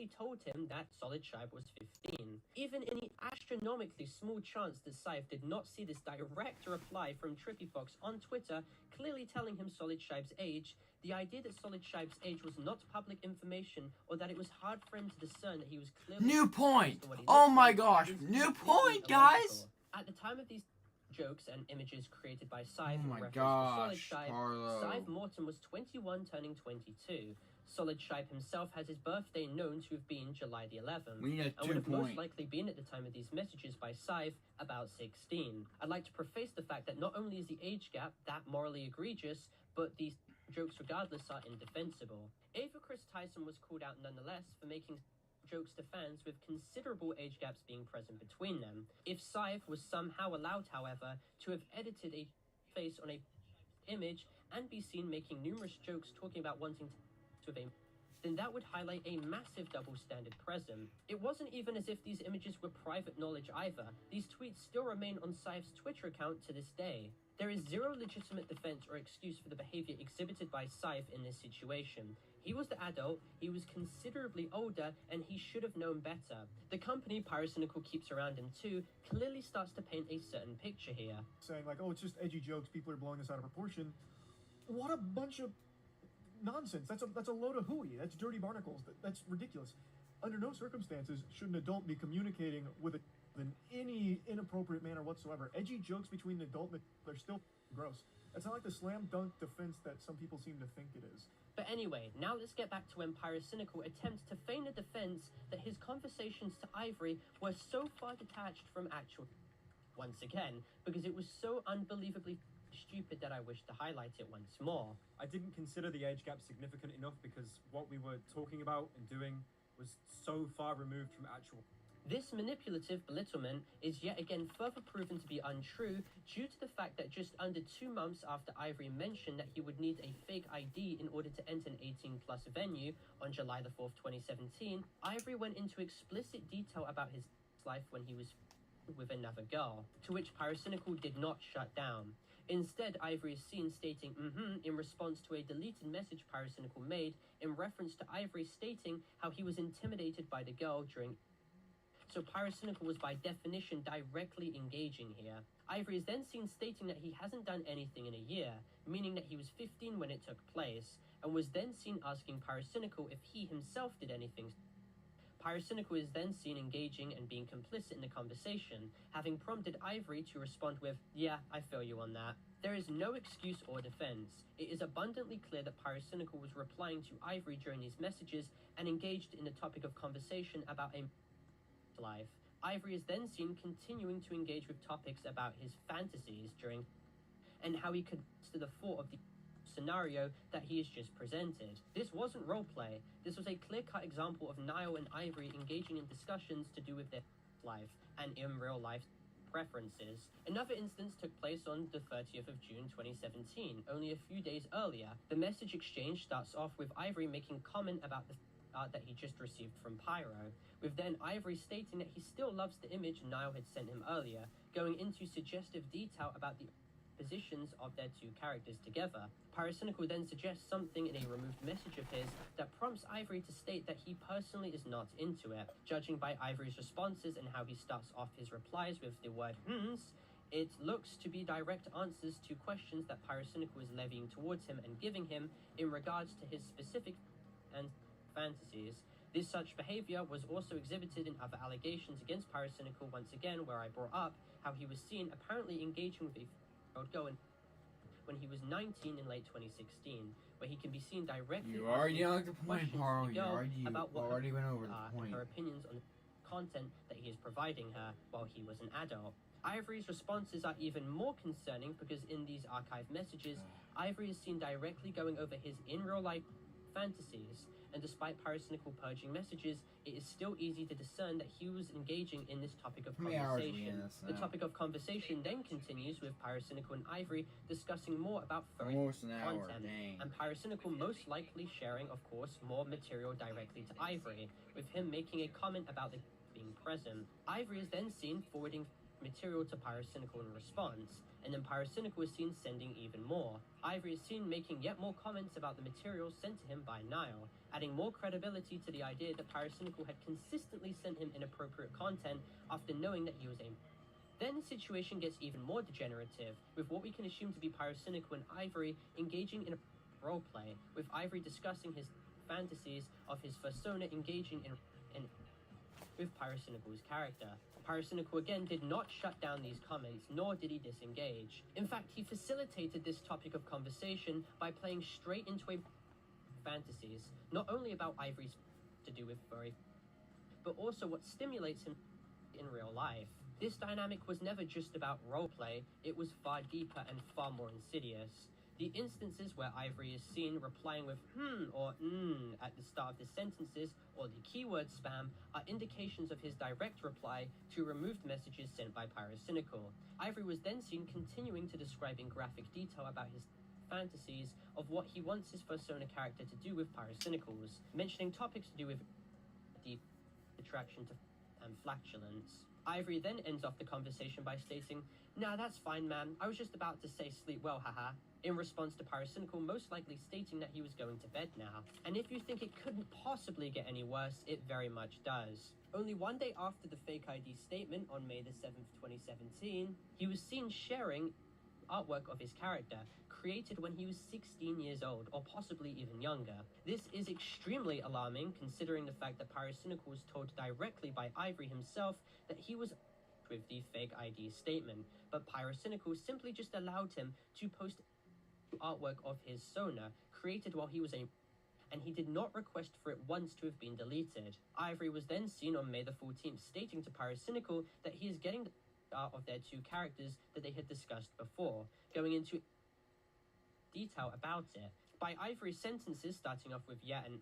Ivory told him that Solid Shibe was 15. Even in the astronomically small chance that Saif did not see this direct reply from Trippy Fox on Twitter, clearly telling him Solid Shibe's age, the idea that Solid Shibe's age was not public information or that it was hard for him to discern that he was clearly... New point! Oh my gosh, new point, guys! At the time of these jokes and images created by Saif in reference gosh, to Solid Shibe, Saif Morton was 21 turning 22. Solid Shibe himself has his birthday known to have been July the 11th, we need a and would have most likely been at the time of these messages by Saif about 16. I'd like to preface the fact that not only is the age gap that morally egregious, but these jokes regardless are indefensible. Ava Chris Tyson was called out nonetheless for making jokes to fans with considerable age gaps being present between them. If Saif was somehow allowed, however, to have edited a face on a image and be seen making numerous jokes talking about wanting to have a, then that would highlight a massive double standard present. It wasn't even as if these images were private knowledge either. These tweets still remain on Saif's Twitter account to this day. There is zero legitimate defense or excuse for the behavior exhibited by Saif in this situation. He was the adult, he was considerably older, and he should have known better. The company Pyrocynical keeps around him too clearly starts to paint a certain picture here. Saying like, oh, it's just edgy jokes, people are blowing this out of proportion. What a bunch of nonsense. That's a load of hooey. That's dirty barnacles. That's ridiculous. Under no circumstances should an adult be communicating with in any inappropriate manner whatsoever. Edgy jokes between an adult and they're still gross. That's not like the slam dunk defense that some people seem to think it is. But anyway, now let's get back to when Pyrocynical attempts to feign a defense that his conversations to Ivory were so far detached from actual... Once again, because it was so unbelievably stupid that I wish to highlight it once more. I didn't consider the age gap significant enough because what we were talking about and doing was so far removed from actual... This manipulative belittlement is yet again further proven to be untrue due to the fact that just under 2 months after Ivory mentioned that he would need a fake ID in order to enter an 18-plus venue on July the 4th, 2017, Ivory went into explicit detail about his life when he was with another girl, to which Pyrocynical did not shut down. Instead, Ivory is seen stating in response to a deleted message Pyrocynical made in reference to Ivory stating how he was intimidated by the girl during... So Pyrocynical was by definition directly engaging here. Ivory is then seen stating that he hasn't done anything in a year, meaning that he was 15 when it took place, and was then seen asking Pyrocynical if he himself did anything. Pyrocynical is then seen engaging and being complicit in the conversation, having prompted Ivory to respond with, "Yeah, I feel you on that." There is no excuse or defense. It is abundantly clear that Pyrocynical was replying to Ivory during these messages and engaged in the topic of conversation about a life. Ivory is then seen continuing to engage with topics about his fantasies during and how he could to the thought of the scenario that he has just presented. This wasn't roleplay. This was a clear-cut example of Niall and Ivory engaging in discussions to do with their life and in real life preferences. Another instance took place on the 30th of June 2017, only a few days earlier. The message exchange starts off with Ivory making comment about the art that he just received from Pyro, with then Ivory stating that he still loves the image Niall had sent him earlier, going into suggestive detail about the positions of their two characters together. Pyrocynical then suggests something in a removed message of his that prompts Ivory to state that he personally is not into it. Judging by Ivory's responses and how he starts off his replies with the word it looks to be direct answers to questions that Pyrocynical is levying towards him and giving him in regards to his specific and fantasies. This such behavior was also exhibited in other allegations against Pyrocynical once again, where I brought up how he was seen apparently engaging with a girl when he was 19 in late 2016, where he can be seen directly you already know the point, Parlo. You already went over the point. Her opinions on the content that he is providing her while he was an adult. Ivory's responses are even more concerning because in these archived messages, Ivory is seen directly going over his in real life fantasies, and despite Pyrocynical purging messages, it is still easy to discern that he was engaging in this topic of conversation. The topic of conversation then continues with Pyrocynical and Ivory discussing more about furry content, and Pyrocynical most likely sharing, of course, more material directly to Ivory, with him making a comment about the being present. Ivory is then seen forwarding material to Pyrocynical in response, and then Pyrocynical is seen sending even more. Ivory is seen making yet more comments about the material sent to him by Niall, adding more credibility to the idea that Pyrocynical had consistently sent him inappropriate content after knowing that he was a... Then the situation gets even more degenerative, with what we can assume to be Pyrocynical and Ivory engaging in a roleplay, with Ivory discussing his fantasies of his persona engaging in with Pyrocynical's character. Pyrocynical again did not shut down these comments, nor did he disengage. In fact, he facilitated this topic of conversation by playing straight into a fantasies, not only about Ivory's to do with furry, but also what stimulates him in real life. This dynamic was never just about roleplay, it was far deeper and far more insidious. The instances where Ivory is seen replying with or at the start of the sentences, or the keyword spam, are indications of his direct reply to removed messages sent by Pyrocynical. Ivory was then seen continuing to describe in graphic detail about his fantasies of what he wants his persona character to do with Pyrocynicals, mentioning topics to do with deep attraction to and flatulence. Ivory then ends off the conversation by stating, "Nah, that's fine, man. I was just about to say sleep well, haha," in response to Pyrocynical most likely stating that he was going to bed now. And if you think it couldn't possibly get any worse, it very much does. Only one day after the fake ID statement on May the 7th, 2017, he was seen sharing artwork of his character, created when he was 16 years old, or possibly even younger. This is extremely alarming, considering the fact that Pyrocynical was told directly by Ivory himself that he was with the fake ID statement, but Pyrocynical simply just allowed him to post artwork of his Sona, created while he was and he did not request for it once to have been deleted. Ivory was then seen on May the 14th stating to Pyrocynical that he is getting the art of their two characters that they had discussed before, going into detail about it. By Ivory's sentences starting off with yeah and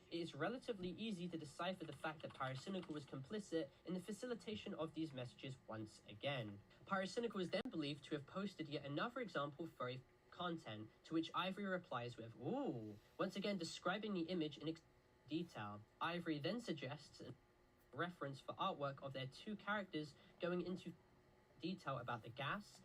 it is relatively easy to decipher the fact that Pyrocynical was complicit in the facilitation of these messages once again. Pyrocynical is then believed to have posted yet another example of furry content, to which Ivory replies with "ooh," once again describing the image in detail. Ivory then suggests a reference for artwork of their two characters, going into detail about the gas,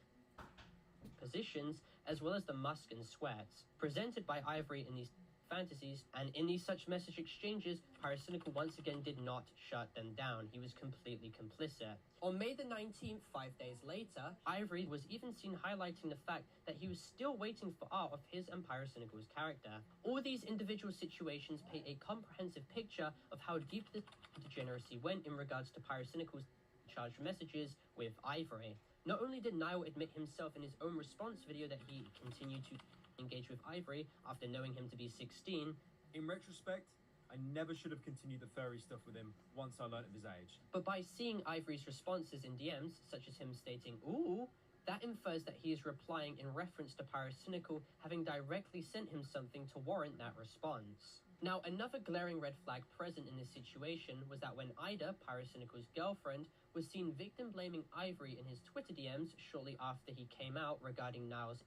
positions, as well as the musk and sweats, presented by Ivory in these fantasies, and in these such message exchanges, Pyrocynical once again did not shut them down. He was completely complicit. On May the 19th, 5 days later, Ivory was even seen highlighting the fact that he was still waiting for art of his and Pyrocynical's character. All these individual situations paint a comprehensive picture of how deep the degeneracy went in regards to Pyrocynical's charged messages with Ivory. Not only did Niall admit himself in his own response video that he continued to engage with Ivory after knowing him to be 16. In retrospect, I never should have continued the furry stuff with him once I learnt of his age. But by seeing Ivory's responses in DMs, such as him stating, "ooh," that infers that he is replying in reference to Pyrocynical having directly sent him something to warrant that response. Now, another glaring red flag present in this situation was that when Ida, Pyrocynical's girlfriend, was seen victim-blaming Ivory in his Twitter DMs shortly after he came out regarding Niall's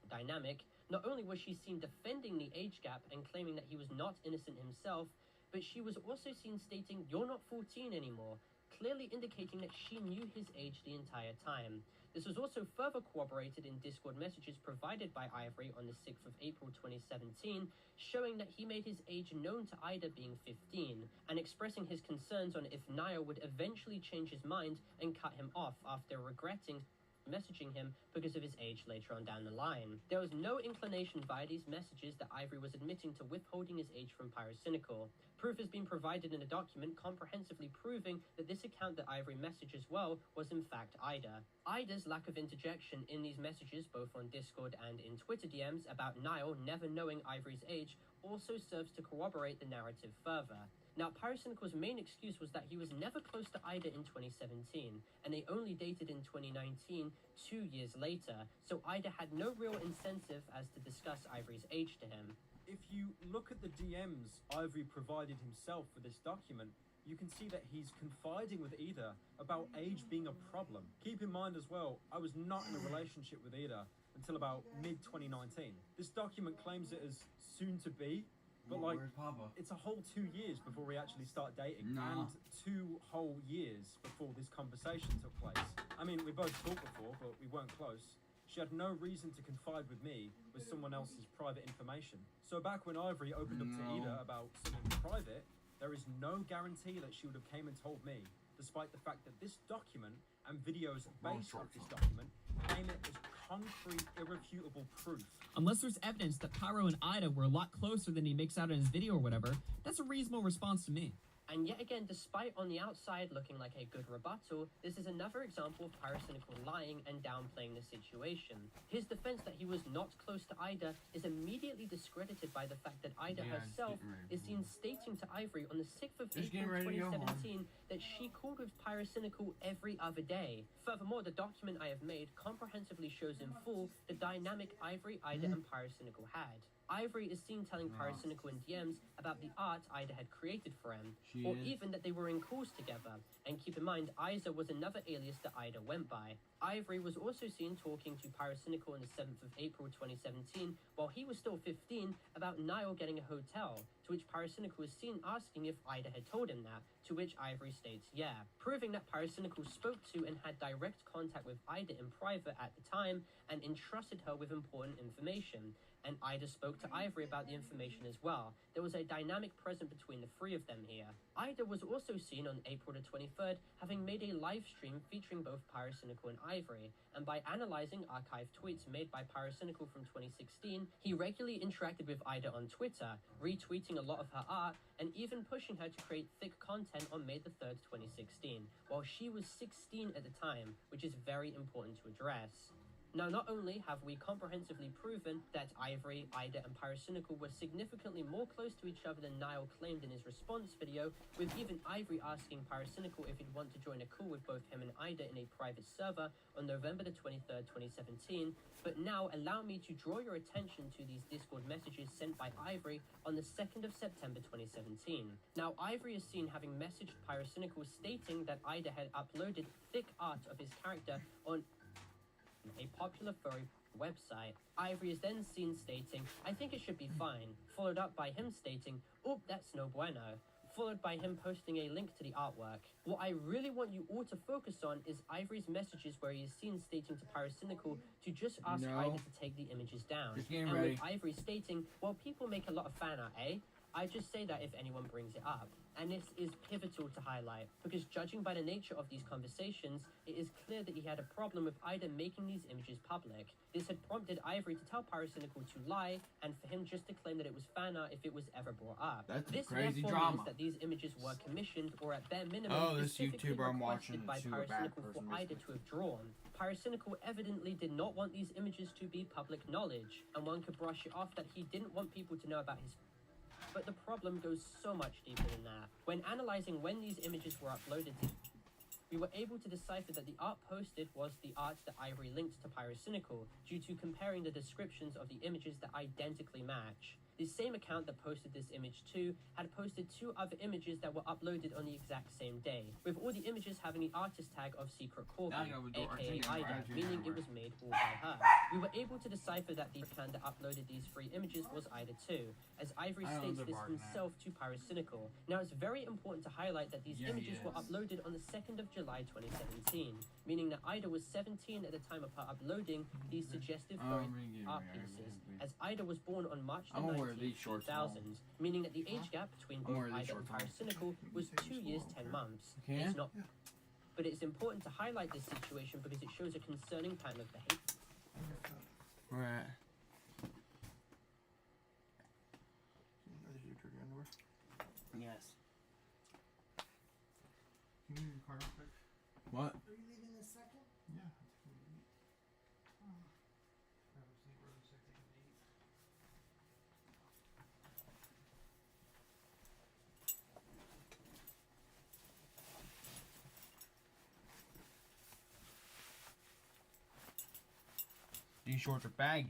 dynamic, not only was she seen defending the age gap and claiming that he was not innocent himself, but she was also seen stating, "You're not 14 anymore," clearly indicating that she knew his age the entire time. This was also further corroborated in Discord messages provided by Ivory on the 6th of April 2017, showing that he made his age known to Ida being 15, and expressing his concerns on if Niall would eventually change his mind and cut him off after regretting messaging him because of his age later on down the line. There was no inclination via these messages that Ivory was admitting to withholding his age from Pyrocynical. Proof has been provided in a document comprehensively proving that this account that Ivory messaged as well was in fact Ida. Ida's lack of interjection in these messages, both on Discord and in Twitter DMs, about Niall never knowing Ivory's age also serves to corroborate the narrative further. Now, Pyrocynical's main excuse was that he was never close to Ida in 2017, and they only dated in 2019, 2 years later, so Ida had no real incentive as to discuss Ivory's age to him. If you look at the DMs Ivory provided himself for this document, you can see that he's confiding with Ida about age being a problem. Keep in mind as well, I was not in a relationship with Ida until about mid-2019. This document claims it as soon-to-be But like, Where's Papa? it's a whole 2 years before we actually start dating, Nah. and 2 whole years before this conversation took place. I mean, we both talked before, but we weren't close. She had no reason to confide with me with someone else's private information. So back when Ivory opened up to Ida about something private, there is no guarantee that she would have came and told me, despite the fact that this document and videos based on this document claim it as concrete, irrefutable proof. Unless there's evidence that Pyro and Ida were a lot closer than he makes out in his video or whatever, that's a reasonable response to me. And yet again, despite on the outside looking like a good rebuttal, this is another example of Pyrocynical lying and downplaying the situation. His defense that he was not close to Ida is immediately discredited by the fact that Ida Yeah, herself is seen stating to Ivory on the 6th of April 2017 that she called with Pyrocynical every other day. Furthermore, the document I have made comprehensively shows in full the dynamic Ivory, Ida, and Pyrocynical had. Ivory is seen telling Pyrocynical in DMs about the art Ida had created for him, or even that they were in calls together. And keep in mind, Isa was another alias that Ida went by. Ivory was also seen talking to Pyrocynical on the 7th of April 2017, while he was still 15, about Niall getting a hotel, to which Pyrocynical is seen asking if Ida had told him that, to which Ivory states yeah, proving that Pyrocynical spoke to and had direct contact with Ida in private at the time, and entrusted her with important information. And Ida spoke to Ivory about the information as well. There was a dynamic present between the three of them here. Ida was also seen on April the 23rd having made a live stream featuring both Pyrocynical and Ivory, and by analysing archived tweets made by Pyrocynical from 2016, he regularly interacted with Ida on Twitter, retweeting a lot of her art, and even pushing her to create thick content on May the 3rd, 2016, while she was 16 at the time, which is very important to address. Now, not only have we comprehensively proven that Ivory, Ida, and Pyrocynical were significantly more close to each other than Niall claimed in his response video, with even Ivory asking Pyrocynical if he'd want to join a call with both him and Ida in a private server on November the 23rd, 2017, but now allow me to draw your attention to these Discord messages sent by Ivory on the 2nd of September 2017. Now, Ivory is seen having messaged Pyrocynical stating that Ida had uploaded thick art of his character on a popular furry website. Ivory is then seen stating, I think it should be fine, followed up by him stating, oh, that's no bueno, followed by him posting a link to the artwork. What I really want you all to focus on is Ivory's messages where he is seen stating to Pyrocynical to just ask Ida to take the images down. And with Ivory stating, well, people make a lot of fan art, eh? I just say that if anyone brings it up. And this is pivotal to highlight, because judging by the nature of these conversations, it is clear that he had a problem with Ida making these images public. This had prompted Ivory to tell Pyrocynical to lie, and for him just to claim that it was fan art if it was ever brought up. That's this crazy therefore drama. means that these images were commissioned, or at bare minimum, Oh, this specifically YouTuber I'm requested watching by is a bad Pyrocynical for person, Ida to have drawn. Pyrocynical evidently did not want these images to be public knowledge, and one could brush it off that he didn't want people to know about his. But the problem goes so much deeper than that. When analysing when these images were uploaded, we were able to decipher that the art posted was the art that Ivory linked to Pyrocynical, due to comparing the descriptions of the images that identically match. The same account that posted this image too had posted 2 other images that were uploaded on the exact same day, with all the images having the artist tag of Secret Corby, aka Ida, meaning it was made all by her. We were able to decipher that the account that uploaded these 3 images was Ida too, as Ivory states this himself to Pyrocynical. Now, it's very important to highlight that these images were uploaded on the 2nd of July 2017, meaning that Ida was 17 at the time of her uploading these suggestive furry art pieces, as Ida was born on March the 19th, 2000, meaning that the age gap between both Ida and Pyrocynical was 2 years, 10 months. It's not, but it's important to highlight this situation because it shows a concerning pattern of behavior. Right. Yes. Can you move your car real quick? What? Are you leaving this second? Yeah. These shorts are baggy.